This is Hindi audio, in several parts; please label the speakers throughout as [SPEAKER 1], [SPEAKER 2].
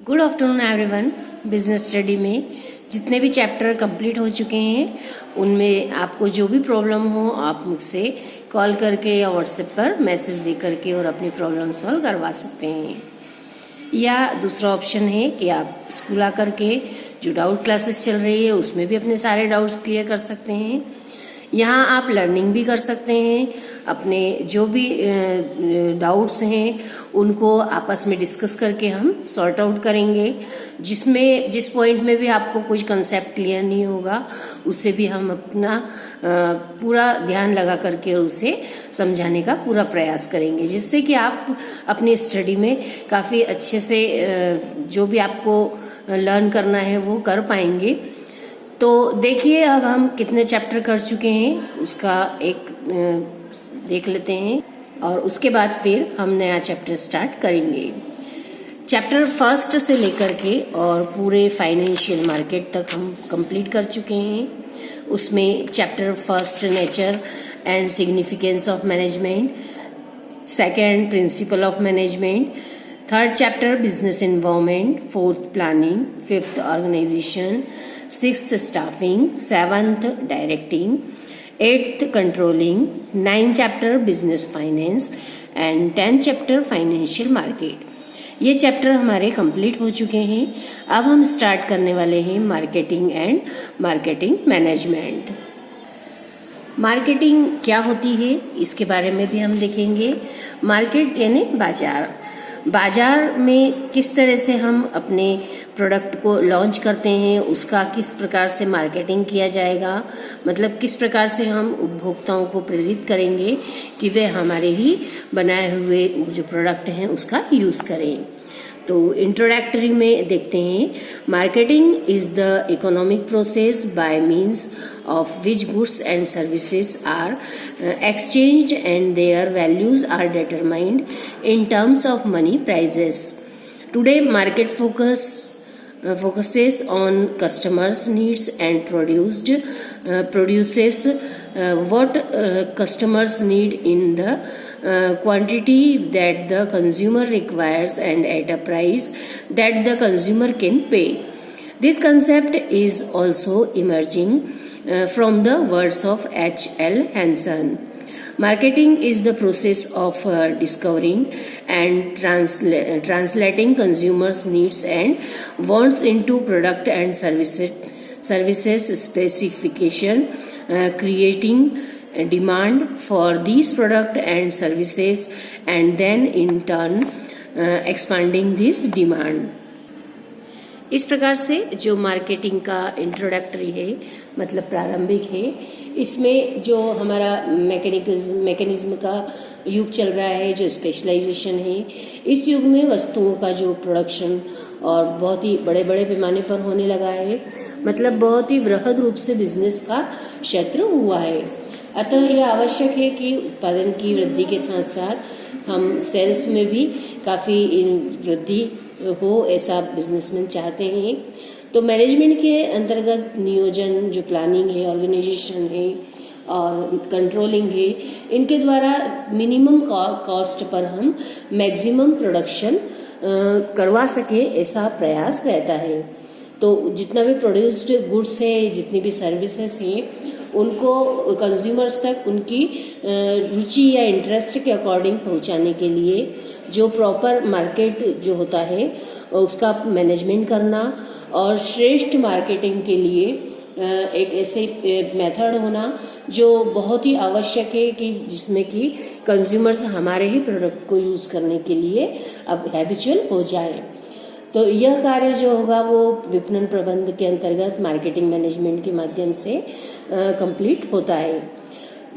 [SPEAKER 1] Good afternoon everyone. Business study में जितने भी चैप्टर कंप्लीट हो चुके हैं उनमें आपको जो भी प्रॉब्लम हो आप मुझसे कॉल करके या व्हाट्सएप पर मैसेज दे करके और अपनी प्रॉब्लम सॉल्व करवा सकते हैं। या दूसरा ऑप्शन है कि आप स्कूल आकर के जो डाउट क्लासेस चल रही है उसमें भी अपने सारे डाउट्स क्लियर कर सकते हैं। यहाँ आप लर्निंग भी कर सकते हैं, अपने जो भी डाउट्स हैं उनको आपस में डिस्कस करके हम सॉर्ट आउट करेंगे। जिस पॉइंट में भी आपको कुछ कंसेप्ट क्लियर नहीं होगा उससे भी हम अपना पूरा ध्यान लगा करके उसे समझाने का पूरा प्रयास करेंगे, जिससे कि आप अपनी स्टडी में काफी अच्छे से जो भी आपको लर्न करना है वो कर पाएंगे। तो देखिए अब हम कितने चैप्टर कर चुके हैं उसका एक देख लेते हैं और उसके बाद फिर हम नया चैप्टर स्टार्ट करेंगे। चैप्टर फर्स्ट से लेकर के और पूरे फाइनेंशियल मार्केट तक हम कंप्लीट कर चुके हैं। उसमें chapter first nature and significance of management, second principle of management, third chapter business environment, fourth planning, fifth organisation, sixth staffing, seventh directing, eighth controlling, nine chapter business finance and 10th chapter financial market. ये चैप्टर हमारे कंप्लीट हो चुके हैं। अब हम स्टार्ट करने वाले हैं marketing and marketing management. Marketing क्या होती है इसके बारे में भी हम देखेंगे। मार्केट यानी बाजार में किस तरह से हम अपने प्रोडक्ट को लॉन्च करते हैं, उसका किस प्रकार से मार्केटिंग किया जाएगा, मतलब किस प्रकार से हम उपभोक्ताओं को प्रेरित करेंगे कि वे हमारे ही बनाए हुए जो प्रोडक्ट हैं उसका यूज करें। तो इंट्रोडक्टरी में देखते हैं, marketing is the economic process by means of which goods and services are exchanged and their values are determined in terms of money prices. Today market focuses on customers needs and produces what customers need in the quantity that the consumer requires and at a price that the consumer can pay. This concept is also emerging from the words of H.L. Hansen. Marketing is the process of discovering and translating consumers' needs and wants into product and services specification, creating a demand for these product and services, and then in turn expanding this demand. इस प्रकार से जो मार्केटिंग का इंट्रोडक्टरी है मतलब प्रारंभिक है, इसमें जो हमारा मैकेनिज्म का युग चल रहा है, जो स्पेशलाइजेशन है, इस युग में वस्तुओं का जो प्रोडक्शन और बहुत ही बड़े बड़े पैमाने पर होने लगा है, मतलब बहुत ही वृहद रूप से बिजनेस का क्षेत्र हुआ है। अतः यह आवश्यक है कि उत्पादन की वृद्धि के साथ साथ हम सेल्स में भी काफी वृद्धि हो, ऐसा बिजनेसमैन चाहते हैं। तो मैनेजमेंट के अंतर्गत नियोजन, जो प्लानिंग है, ऑर्गेनाइजेशन है और कंट्रोलिंग है, इनके द्वारा मिनिमम कॉस्ट पर हम मैक्सिमम प्रोडक्शन करवा सके, ऐसा प्रयास रहता है। तो जितना भी प्रोड्यूस्ड गुड्स है, जितनी भी सर्विसेज हैं, उनको कंज्यूमर्स तक उनकी रुचि या इंटरेस्ट के अकॉर्डिंग पहुंचाने के लिए जो प्रॉपर मार्केट जो होता है उसका मैनेजमेंट करना और श्रेष्ठ मार्केटिंग के लिए एक ऐसे मेथड होना जो बहुत ही आवश्यक है कि जिसमें कि कंज्यूमर्स हमारे ही प्रोडक्ट को यूज करने के लिए अब हैबिचुअल हो जाए। तो यह कार्य जो होगा वो विपणन प्रबंध के अंतर्गत मार्केटिंग मैनेजमेंट के माध्यम से कंप्लीट होता है।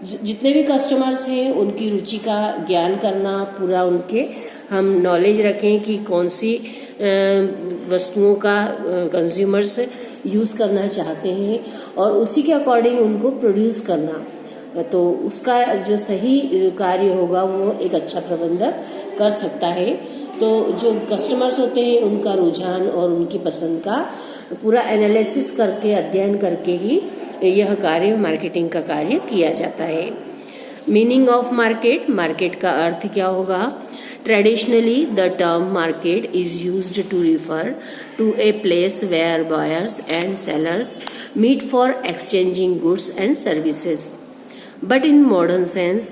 [SPEAKER 1] जितने भी कस्टमर्स हैं उनकी रुचि का ज्ञान करना, पूरा उनके हम नॉलेज रखें कि कौन सी वस्तुओं का कंज्यूमर्स यूज करना चाहते हैं और उसी के अकॉर्डिंग उनको प्रोड्यूस करना। तो उसका जो सही कार्य होगा वो एक अच्छा प्रबंधक कर सकता है। तो जो कस्टमर्स होते हैं उनका रुझान और उनकी पसंद का पूरा एनालिसिस करके, अध्ययन करके ही यह कार्य, मार्केटिंग का कार्य किया जाता है। मीनिंग ऑफ मार्केट, मार्केट का अर्थ क्या होगा? Traditionally the term market is used to refer to a place where buyers and sellers meet for exchanging goods and services. But in modern sense,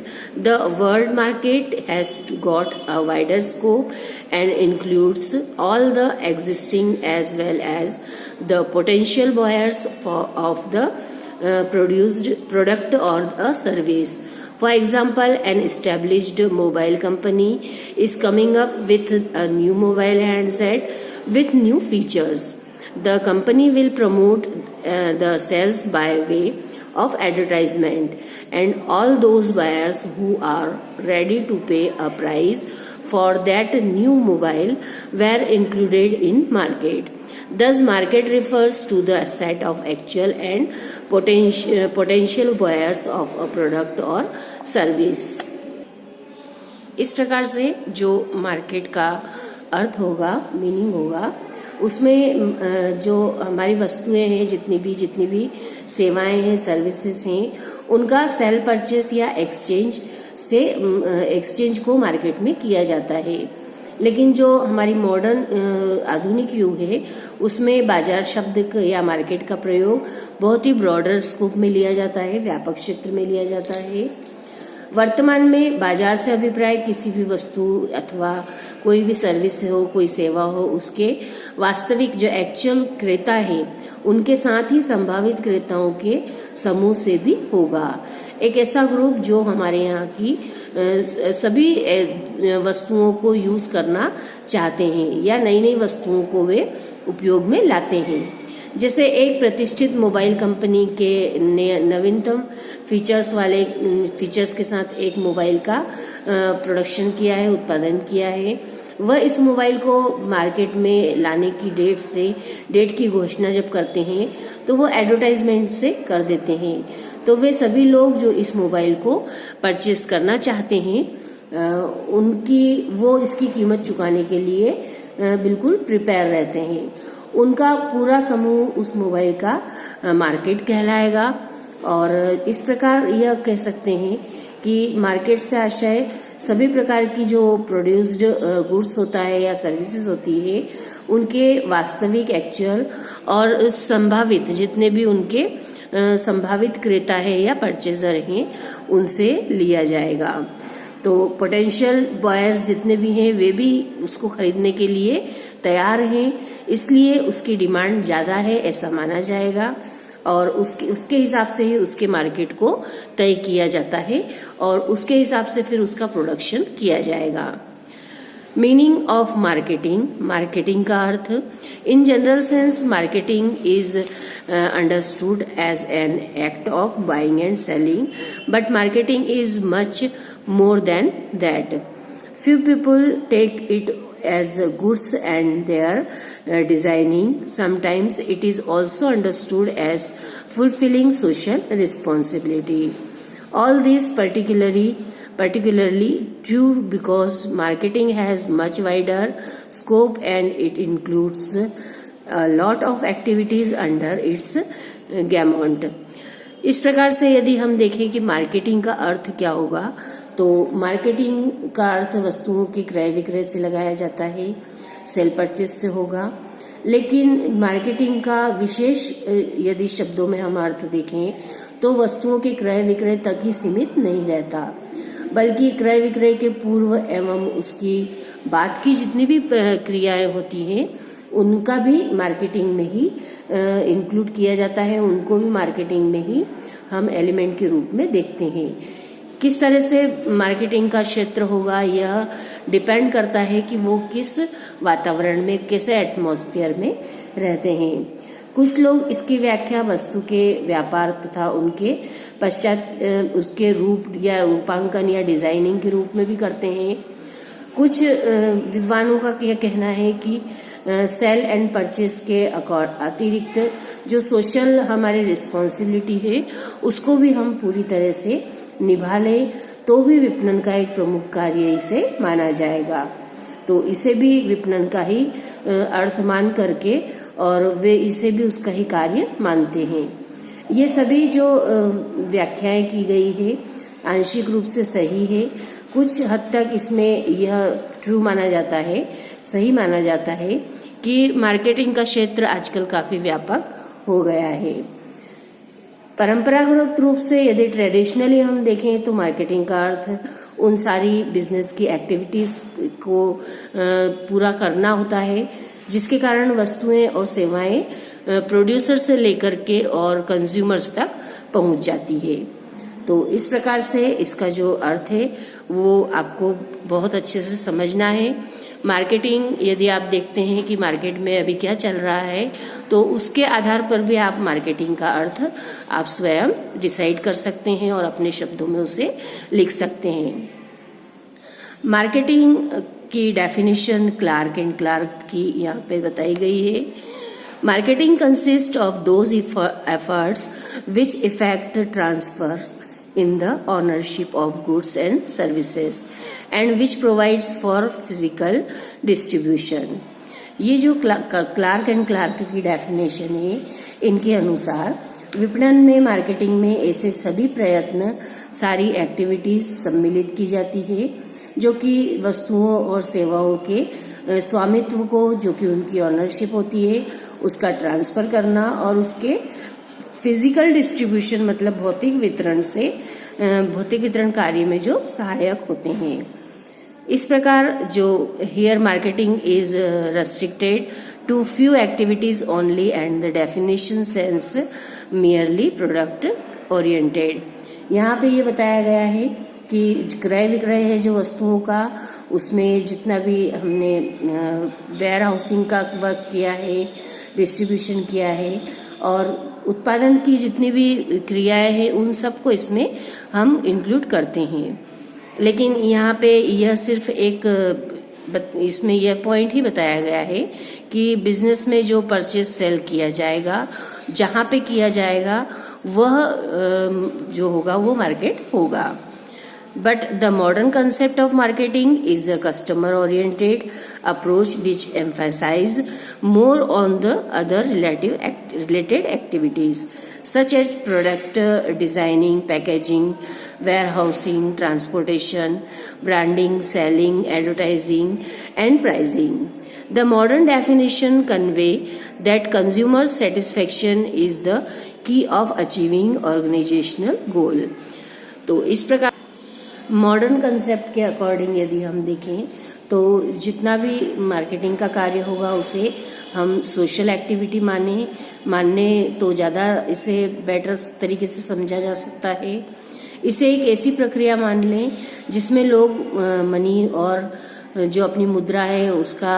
[SPEAKER 1] the word market has got a wider scope and includes all the existing as well as the potential buyers of the produced product or a service. For example, an established mobile company is coming up with a new mobile handset with new features. The company will promote the sales by way of advertisement, and all those buyers who are ready to pay a price for that new mobile were included in market. Thus, market refers to the set of actual and potential buyers of a product or service. इस प्रकार से जो मार्केट का अर्थ होगा, मीनिंग होगा, उसमें जो हमारी वस्तुएं हैं, जितनी भी सेवाएं हैं, सर्विसेज हैं, उनका सेल परचेस या एक्सचेंज को मार्केट में किया जाता है. लेकिन जो हमारी मॉडर्न आधुनिक युग है, उसमें बाजार शब्द या मार्केट का प्रयोग बहुत ही ब्रॉडर स्कोप में लिया जाता है, व्यापक क्षेत्र में लिया जाता है. वर्तमान में बाजार से अभिप्राय किसी भी वस्तु अथवा कोई भी सर्विस हो, कोई सेवा हो, उसके वास्तविक जो एक्चुअल क्रेता हैं, उनके साथ ही संभावित क्रेताओं के समूह से भी होगा. एक ऐसा ग्रुप जो हमारे यहाँ की सभी वस्तुओं को यूज करना चाहते हैं या नई नई वस्तुओं को वे उपयोग में लाते हैं. जैसे एक प्रतिष्ठित मोबाइल कंपनी के नवीनतम फीचर्स के साथ एक मोबाइल का प्रोडक्शन किया है, उत्पादन किया है. वह इस मोबाइल को मार्केट में लाने की डेट की घोषणा जब करते हैं तो वो एडवर्टाइजमेंट से कर देते हैं. तो वे सभी लोग जो इस मोबाइल को परचेस करना चाहते हैं, वो इसकी कीमत चुकाने के लिए बिल्कुल प्रिपेयर रहते हैं. उनका पूरा समूह उस मोबाइल का मार्केट कहलाएगा. और इस प्रकार यह कह सकते हैं कि मार्केट से आशय सभी प्रकार की जो प्रोड्यूस्ड गुड्स होता है या सर्विसेज होती है, उनके वास्तविक, एक्चुअल और संभावित जितने भी उनके संभावित क्रेता है या परचेजर हैं, उनसे लिया जाएगा. तो पोटेंशियल बायर्स जितने भी हैं, वे भी उसको खरीदने के लिए तैयार हैं, इसलिए उसकी डिमांड ज्यादा है ऐसा माना जाएगा. और उसके हिसाब से ही उसके मार्केट को तय किया जाता है और उसके हिसाब से फिर उसका प्रोडक्शन किया जाएगा. मीनिंग ऑफ मार्केटिंग, मार्केटिंग का अर्थ. In general sense marketing is understood as an act of buying and selling, but marketing is much more than that. Few people take it as goods and their designing. Sometimes it is also understood as fulfilling social responsibility. All this particularly true because marketing has much wider scope and it includes a lot of activities under its gamut. इस प्रकार से यदि हम देखें कि मार्केटिंग का अर्थ क्या होगा, तो मार्केटिंग का अर्थ वस्तुओं के क्रय विक्रय से लगाया जाता है, सेल परचेस से होगा. लेकिन मार्केटिंग का विशेष यदि शब्दों में हम अर्थ देखें तो वस्तुओं के क्रय विक्रय तक ही सीमित नहीं रहता, बल्कि क्रय विक्रय के पूर्व एवं उसकी बाद की जितनी भी क्रियाएं होती हैं, उनका भी मार्केटिंग में ही इंक्लूड किया जाता है. उनको भी मार्केटिंग में ही हम एलिमेंट के रूप में देखते हैं. किस तरह से मार्केटिंग का क्षेत्र होगा, यह डिपेंड करता है कि वो किस वातावरण में, कैसे एटमॉस्फेयर में रहते हैं. कुछ लोग इसकी व्याख्या वस्तु के व्यापार तथा उनके पश्चात उसके रूप या रूपांकन या डिजाइनिंग के रूप में भी करते हैं. कुछ विद्वानों का यह कहना है कि सेल एंड परचेस के अतिरिक्त जो सोशल हमारी रिस्पॉन्सिबिलिटी है, उसको भी हम पूरी तरह से निभा लें तो भी विपणन का एक प्रमुख कार्य इसे माना जाएगा. तो इसे भी विपणन का ही अर्थ मान करके और वे इसे भी उसका ही कार्य मानते हैं. ये सभी जो व्याख्याएं की गई है, आंशिक रूप से सही है, कुछ हद तक इसमें यह ट्रू माना जाता है, सही माना जाता है कि मार्केटिंग का क्षेत्र आजकल काफी व्यापक हो गया है। परंपरागत रूप से यदि ट्रेडिशनली हम देखें तो मार्केटिंग का अर्थ उन सारी बिजनेस की एक्टिविटीज को पूरा करना होता है जिसके कारण वस्तुएं और सेवाएं प्रोड्यूसर से लेकर के और कंज्यूमर्स तक पहुंच जाती है। तो इस प्रकार से इसका जो अर्थ है वो आपको बहुत अच्छे से समझना है। मार्केटिंग यदि आप देखते हैं कि मार्केट में अभी क्या चल रहा है तो उसके आधार पर भी आप मार्केटिंग का अर्थ आप स्वयं डिसाइड कर सकते हैं और अपने शब्दों में उसे लिख सकते हैं। मार्केटिंग की डेफिनेशन क्लार्क एंड क्लार्क की यहाँ पे बताई गई है। Marketing consist of those efforts which effect transfer in the ownership of goods and services and which provides for physical distribution। ये जो क्लार्क एंड क्लार्क की डेफिनेशन है, इनके अनुसार विपणन में मार्केटिंग में ऐसे सभी प्रयत्न, सारी एक्टिविटीज सम्मिलित की जाती है जो कि वस्तुओं और सेवाओं के स्वामित्व को, जो कि उनकी ऑनरशिप होती है, उसका ट्रांसफर करना और उसके फिजिकल डिस्ट्रीब्यूशन मतलब भौतिक वितरण कार्य में जो सहायक होते हैं। इस प्रकार जो here marketing is restricted to few activities only and the definition sense merely product oriented. यहाँ पे ये बताया गया है कि क्रय विक्रय है जो वस्तुओं का, उसमें जितना भी हमने वेयर हाउसिंग का वर्क किया है, डिस्ट्रीब्यूशन किया है और उत्पादन की जितनी भी क्रियाएं हैं उन सबको इसमें हम इंक्लूड करते हैं। लेकिन यहाँ पे यह सिर्फ इसमें यह पॉइंट ही बताया गया है कि बिजनेस में जो परचेज सेल किया जाएगा, जहाँ पे किया जाएगा वह जो होगा वो मार्केट होगा। But the modern concept of marketing is the customer-oriented approach which emphasizes more on the other related activities such as product designing, packaging, warehousing, transportation, branding, selling, advertising, and pricing. The modern definition conveys that consumer satisfaction is the key of achieving organizational goal. तो इस प्रकार मॉडर्न कंसेप्ट के अकॉर्डिंग यदि हम देखें तो जितना भी मार्केटिंग का कार्य होगा उसे हम सोशल एक्टिविटी मानने तो ज़्यादा इसे बेटर तरीके से समझा जा सकता है। इसे एक ऐसी प्रक्रिया मान लें जिसमें लोग मनी और जो अपनी मुद्रा है उसका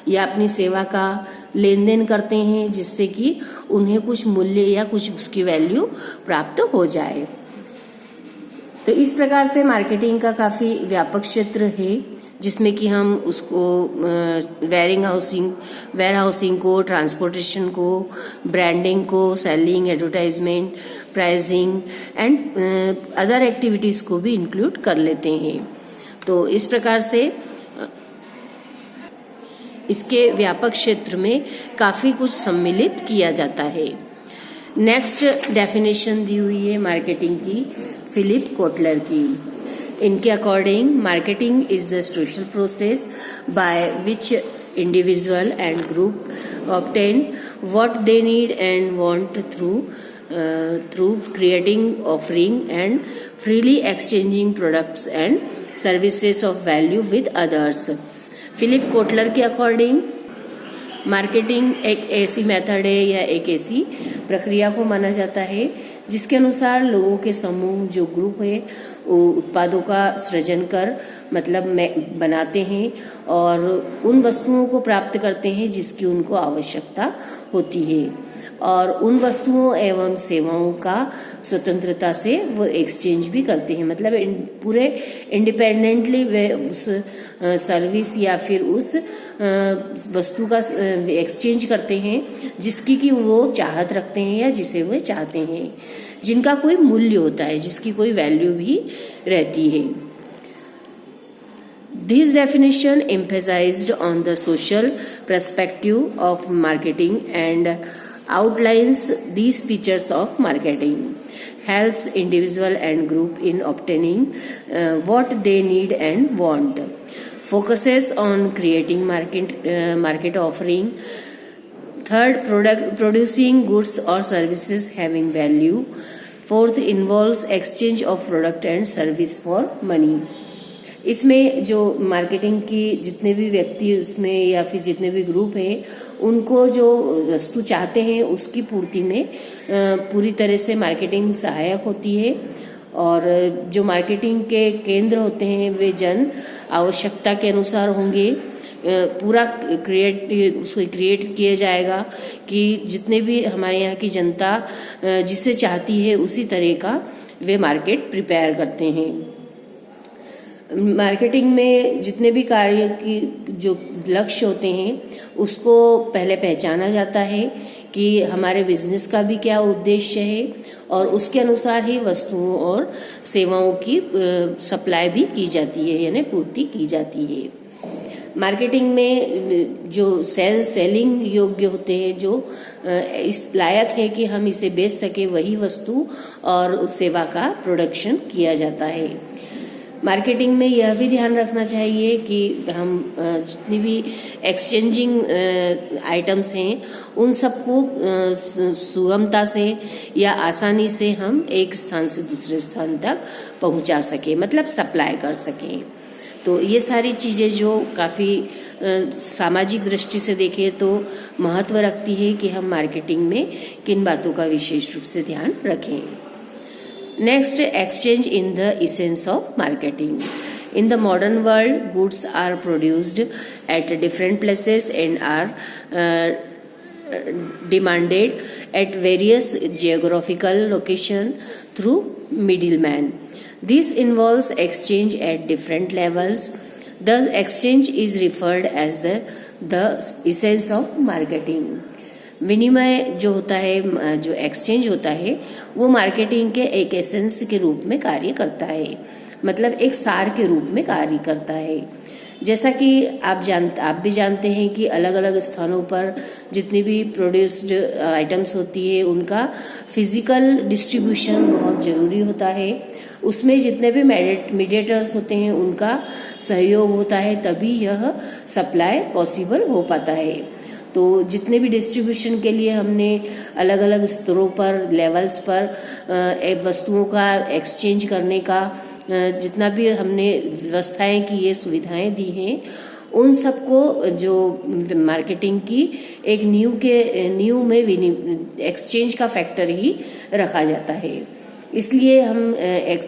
[SPEAKER 1] या अपनी सेवा का लेन देन करते हैं जिससे कि उन्हें कुछ मूल्य या कुछ उसकी वैल्यू प्राप्त हो जाए। तो इस प्रकार से मार्केटिंग का काफी व्यापक क्षेत्र है जिसमें कि हम उसको वेयर हाउसिंग को, ट्रांसपोर्टेशन को, ब्रांडिंग को, selling, advertisement, pricing and other activities को भी इंक्लूड कर लेते हैं। तो इस प्रकार से इसके व्यापक क्षेत्र में काफी कुछ सम्मिलित किया जाता है। नेक्स्ट डेफिनेशन दी हुई है मार्केटिंग की फिलिप कोटलर की। इनके according marketing is the social process by which individual and group obtain what they need and want through creating, offering and freely exchanging products and services of value with others. Philip Kotler के अकॉर्डिंग मार्केटिंग एक ऐसी मेथड है या एक ऐसी प्रक्रिया को माना जाता है जिसके अनुसार लोगों के समूह, जो ग्रुप है, वो उत्पादों का सृजन कर मतलब बनाते हैं और उन वस्तुओं को प्राप्त करते हैं जिसकी उनको आवश्यकता होती है और उन वस्तुओं एवं सेवाओं का स्वतंत्रता से वो एक्सचेंज भी करते हैं। मतलब पूरे इंडिपेंडेंटली वे उस सर्विस या फिर उस वस्तु का एक्सचेंज करते हैं जिसकी कि वो चाहत रखते हैं या जिसे वो चाहते हैं, जिनका कोई मूल्य होता है, जिसकी कोई वैल्यू भी रहती है। This definition emphasized on the social perspective of marketing and outlines these features of marketing. helps individual and group in obtaining what they need and want, focuses on creating market offering. Third, producing goods or services having value. Fourth, involves exchange of product and service for money. इसमें जो मार्केटिंग की जितने भी व्यक्ति उसमें या फिर जितने भी ग्रुप हैं, उनको जो वस्तु चाहते हैं उसकी पूर्ति में पूरी तरह से मार्केटिंग सहायक होती है। और जो मार्केटिंग के केंद्र होते हैं वे जन आवश्यकता के अनुसार होंगे। पूरा उसको क्रिएट किया जाएगा कि जितने भी हमारे यहाँ की जनता जिसे चाहती है उसी तरह का वे मार्केट प्रिपेयर करते हैं। मार्केटिंग में जितने भी कार्य की जो लक्ष्य होते हैं उसको पहले पहचाना जाता है कि हमारे बिजनेस का भी क्या उद्देश्य है, और उसके अनुसार ही वस्तुओं और सेवाओं की सप्लाई भी की जाती है, यानी पूर्ति की जाती है। मार्केटिंग में जो सेलिंग योग्य होते हैं, जो इस लायक है कि हम इसे बेच सके, वही वस्तु और सेवा का प्रोडक्शन किया जाता है। मार्केटिंग में यह भी ध्यान रखना चाहिए कि हम जितनी भी एक्सचेंजिंग आइटम्स हैं उन सबको सुगमता से या आसानी से हम एक स्थान से दूसरे स्थान तक पहुंचा सके, मतलब सप्लाई कर सकें। तो ये सारी चीज़ें जो काफ़ी सामाजिक दृष्टि से देखें तो महत्व रखती है कि हम मार्केटिंग में किन बातों का विशेष रूप से ध्यान रखें। Next, exchange in the essence of marketing. In the modern world, goods are produced at different places and are demanded at various geographical locations through middlemen. This involves exchange at different levels. Thus, exchange is referred as the essence of marketing. विनिमय जो होता है, जो एक्सचेंज होता है, वो मार्केटिंग के एक एसेंस के रूप में कार्य करता है, मतलब एक सार के रूप में कार्य करता है। जैसा कि आप भी जानते हैं कि अलग अलग स्थानों पर जितनी भी प्रोड्यूस्ड आइटम्स होती है उनका फिजिकल डिस्ट्रीब्यूशन बहुत जरूरी होता है। उसमें जितने भी मीडिएटर्स होते हैं उनका सहयोग होता है, तभी यह सप्लाई पॉसिबल हो पाता है। तो जितने भी डिस्ट्रीब्यूशन के लिए हमने अलग अलग स्तरों पर, लेवल्स पर वस्तुओं का एक्सचेंज करने का जितना भी हमने व्यवस्थाएं की, ये सुविधाएं दी हैं, उन सबको जो मार्केटिंग की एक न्यू में एक्सचेंज का फैक्टर ही रखा जाता है। इसलिए हम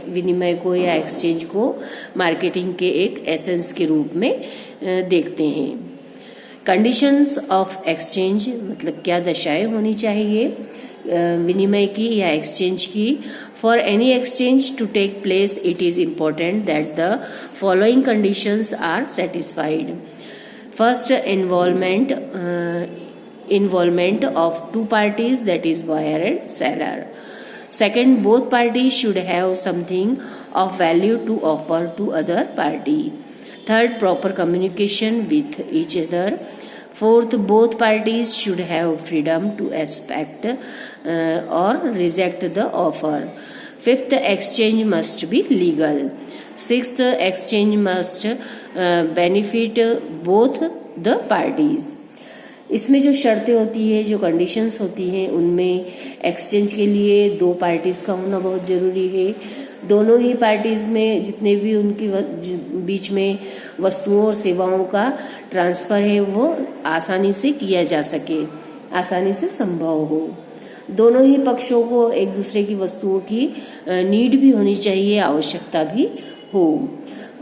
[SPEAKER 1] विनिमय को या एक्सचेंज को मार्केटिंग के एक एसेंस के रूप में देखते हैं। कंडीशंस ऑफ एक्सचेंज, मतलब क्या दशाएं होनी चाहिए विनिमय की या एक्सचेंज की। For any exchange to take place it is important that the following conditions are satisfied. First, involvement of two parties, that is buyer and seller. Second, both parties should have something of value to offer to other party. Third, proper communication with each other. Fourth, both parties should have freedom to accept or reject the offer. Fifth, exchange must be legal. Sixth, exchange must benefit both the parties. इसमें जो शर्तें होती है, जो कंडीशंस होती हैं, उनमें एक्सचेंज के लिए दो पार्टीज का होना बहुत जरूरी है। दोनों ही पार्टीज में जितने भी उनकी बीच में वस्तुओं और सेवाओं का ट्रांसफर है वो आसानी से किया जा सके, आसानी से संभव हो। दोनों ही पक्षों को एक दूसरे की वस्तुओं की नीड भी होनी चाहिए, आवश्यकता भी हो,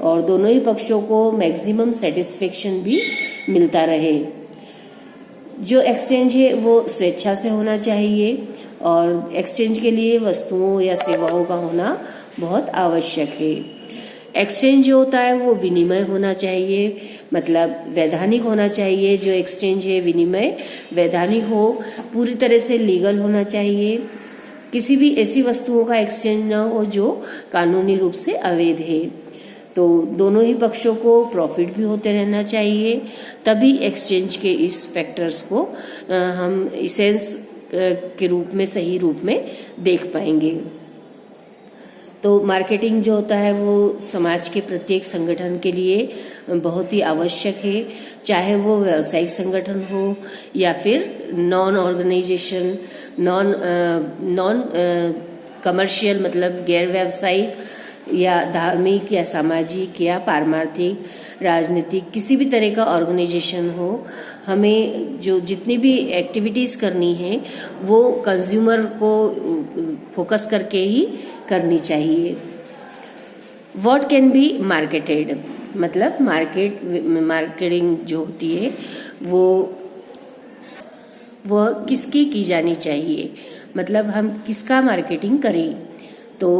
[SPEAKER 1] और दोनों ही पक्षों को मैक्सिमम सेटिस्फेक्शन भी मिलता रहे। जो एक्सचेंज है वो स्वेच्छा से होना चाहिए, और एक्सचेंज के लिए वस्तुओं या सेवाओं का होना बहुत आवश्यक है। एक्सचेंज जो होता है वो विनिमय होना चाहिए, मतलब वैधानिक होना चाहिए। जो एक्सचेंज है विनिमय वैधानिक हो, पूरी तरह से लीगल होना चाहिए। किसी भी ऐसी वस्तुओं का एक्सचेंज न हो जो कानूनी रूप से अवैध है। तो दोनों ही पक्षों को प्रॉफिट भी होते रहना चाहिए, तभी एक्सचेंज के इस फैक्टर्स को हम इसेंस के रूप में, सही रूप में देख पाएंगे। तो मार्केटिंग जो होता है वो समाज के प्रत्येक संगठन के लिए बहुत ही आवश्यक है, चाहे वो व्यावसायिक संगठन हो या फिर नॉन ऑर्गेनाइजेशन, नॉन कमर्शियल मतलब गैर व्यावसायिक या धार्मिक या सामाजिक या पारमार्थिक, राजनीतिक, किसी भी तरह का ऑर्गेनाइजेशन हो। हमें जो जितनी भी एक्टिविटीज़ करनी है वो कंज्यूमर को फोकस करके ही करनी चाहिए। व्हाट कैन बी मार्केटेड मतलब मार्केटिंग जो होती है वो किसकी की जानी चाहिए, मतलब हम किसका मार्केटिंग करें। तो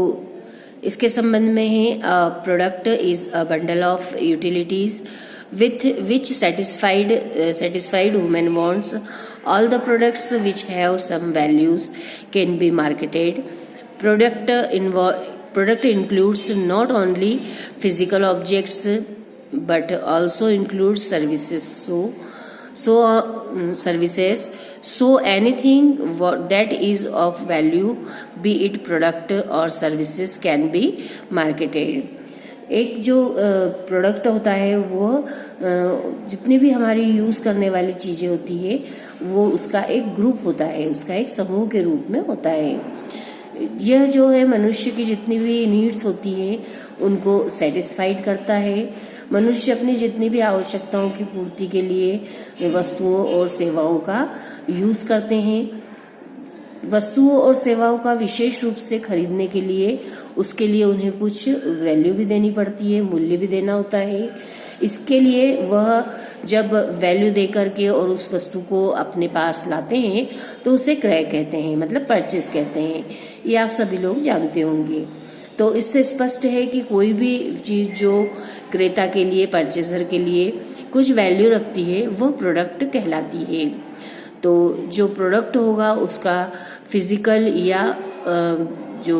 [SPEAKER 1] इसके संबंध में है product is a bundle of utilities with which satisfied women wants. All the products which have some values can be marketed. Product includes not only physical objects but also includes services. So anything that is of value, be it product or services, can be marketed. एक जो प्रोडक्ट होता है वो जितनी भी हमारी यूज करने वाली चीजें होती है वो उसका एक ग्रुप होता है, उसका एक समूह के रूप में होता है। यह जो है मनुष्य की जितनी भी नीड्स होती है उनको सेटिस्फाइड करता है। मनुष्य अपनी जितनी भी आवश्यकताओं की पूर्ति के लिए वस्तुओं और सेवाओं का यूज करते हैं। वस्तुओं और सेवाओं का विशेष रूप से खरीदने के लिए उसके लिए उन्हें कुछ वैल्यू भी देनी पड़ती है, मूल्य भी देना होता है। इसके लिए वह जब वैल्यू दे करके और उस वस्तु को अपने पास लाते हैं तो उसे क्रय कहते हैं, मतलब परचेस कहते हैं। ये आप सभी लोग जानते होंगे। तो इससे स्पष्ट है कि कोई भी चीज जो क्रेता के लिए, परचेसर के लिए कुछ वैल्यू रखती है वो प्रोडक्ट कहलाती है। तो जो प्रोडक्ट होगा उसका फिजिकल या जो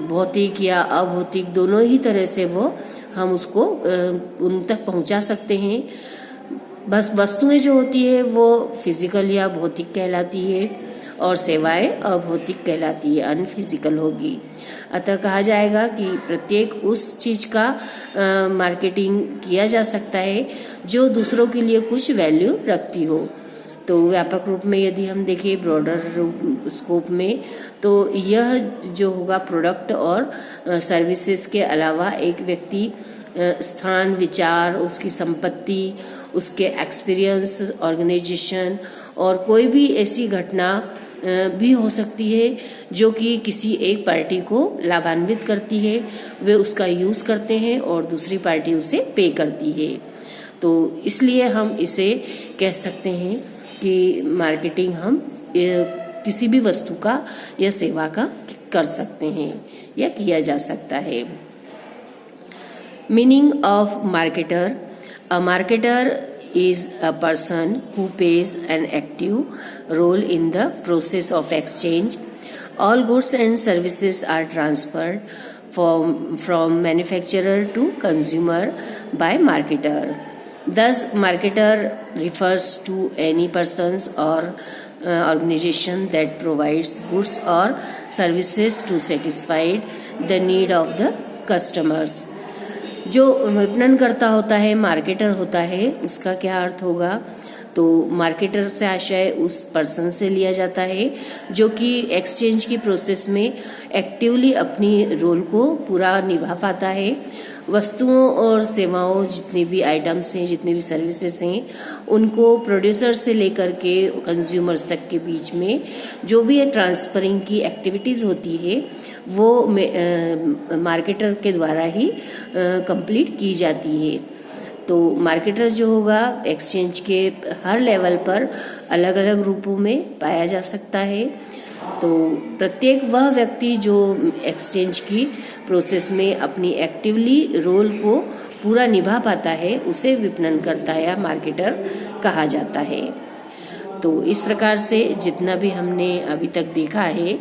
[SPEAKER 1] भौतिक या अभौतिक दोनों ही तरह से वो हम उसको उन तक पहुंचा सकते हैं। बस वस्तुएं जो होती है वो फिजिकल या भौतिक कहलाती है और सेवाएं अभौतिक कहलाती है, अनफिजिकल होगी। अतः कहा जाएगा कि प्रत्येक उस चीज का मार्केटिंग किया जा सकता है जो दूसरों के लिए कुछ वैल्यू रखती हो। तो व्यापक रूप में यदि हम देखें ब्रॉडर स्कोप में तो यह जो होगा प्रोडक्ट और सर्विसेज के अलावा एक व्यक्ति स्थान, विचार, उसकी संपत्ति, उसके एक्सपीरियंस, ऑर्गेनाइजेशन और कोई भी ऐसी घटना भी हो सकती है जो कि किसी एक पार्टी को लाभान्वित करती है। वे उसका यूज करते हैं और दूसरी पार्टी उसे पे करती है। तो इसलिए हम इसे कह सकते हैं कि मार्केटिंग हम किसी भी वस्तु का या सेवा का कर सकते हैं या किया जा सकता है। Meaning of marketer: a marketer is a person who plays an active role in the process of exchange. All goods and services are transferred from manufacturer to consumer by marketer. Thus, marketer refers to any persons or organization that provides goods or services to satisfy the need of the customers. जो विपणन करता होता है, मार्केटर होता है, उसका क्या अर्थ होगा? तो मार्केटर से आशय उस पर्सन से लिया जाता है जो कि एक्सचेंज की प्रोसेस में एक्टिवली अपनी रोल को पूरा निभा पाता है। वस्तुओं और सेवाओं, जितनी भी आइटम्स हैं, जितनी भी सर्विसेज हैं, उनको प्रोड्यूसर से लेकर के कंज्यूमर्स तक के बीच में जो भी ट्रांसफरिंग की एक्टिविटीज होती है वो मार्केटर के द्वारा ही कंप्लीट की जाती है। तो मार्केटर जो होगा एक्सचेंज के हर लेवल पर अलग अलग रूपों में पाया जा सकता है। तो प्रत्येक वह व्यक्ति जो एक्सचेंज की प्रोसेस में अपनी एक्टिवली रोल को पूरा निभा पाता है उसे विपणनकर्ता या मार्केटर कहा जाता है। तो इस प्रकार से जितना भी हमने अभी तक देखा है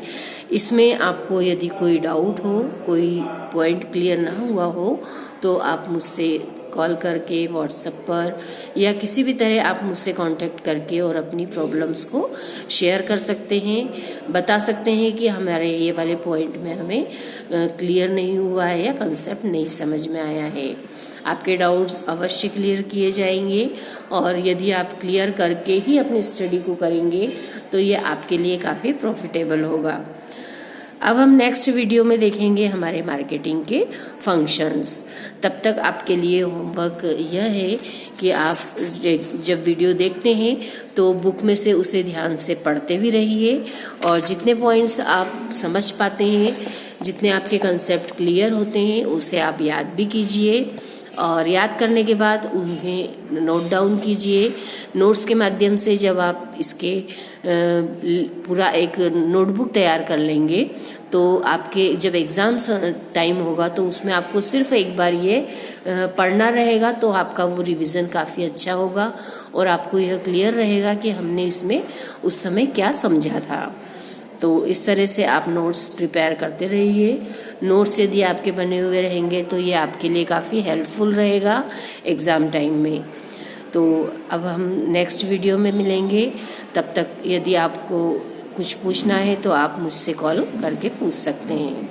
[SPEAKER 1] इसमें आपको यदि कोई डाउट हो, कोई पॉइंट क्लियर ना हुआ हो तो आप मुझसे कॉल करके, व्हाट्सएप पर या किसी भी तरह आप मुझसे कांटेक्ट करके और अपनी प्रॉब्लम्स को शेयर कर सकते हैं, बता सकते हैं कि हमारे ये वाले पॉइंट में हमें क्लियर नहीं हुआ है या कंसेप्ट नहीं समझ में आया है। आपके डाउट्स अवश्य क्लियर किए जाएंगे और यदि आप क्लियर करके ही अपनी स्टडी को करेंगे तो ये आपके लिए काफ़ी प्रॉफिटेबल होगा। अब हम नेक्स्ट वीडियो में देखेंगे हमारे मार्केटिंग के फंक्शंस। तब तक आपके लिए होमवर्क यह है कि आप जब वीडियो देखते हैं तो बुक में से उसे ध्यान से पढ़ते भी रहिए और जितने पॉइंट्स आप समझ पाते हैं, जितने आपके कंसेप्ट क्लियर होते हैं, उसे आप याद भी कीजिए और याद करने के बाद उन्हें नोट डाउन कीजिए। नोट्स के माध्यम से जब आप इसके पूरा एक नोटबुक तैयार कर लेंगे तो आपके जब एग्ज़ाम्स टाइम होगा तो उसमें आपको सिर्फ एक बार ये पढ़ना रहेगा तो आपका वो रिवीजन काफ़ी अच्छा होगा और आपको यह क्लियर रहेगा कि हमने इसमें उस समय क्या समझा था। तो इस तरह से आप नोट्स प्रिपेयर करते रहिए। नोट्स यदि आपके बने हुए रहेंगे तो ये आपके लिए काफ़ी हेल्पफुल रहेगा एग्ज़ाम टाइम में। तो अब हम नेक्स्ट वीडियो में मिलेंगे। तब तक यदि आपको कुछ पूछना है तो आप मुझसे कॉल करके पूछ सकते हैं।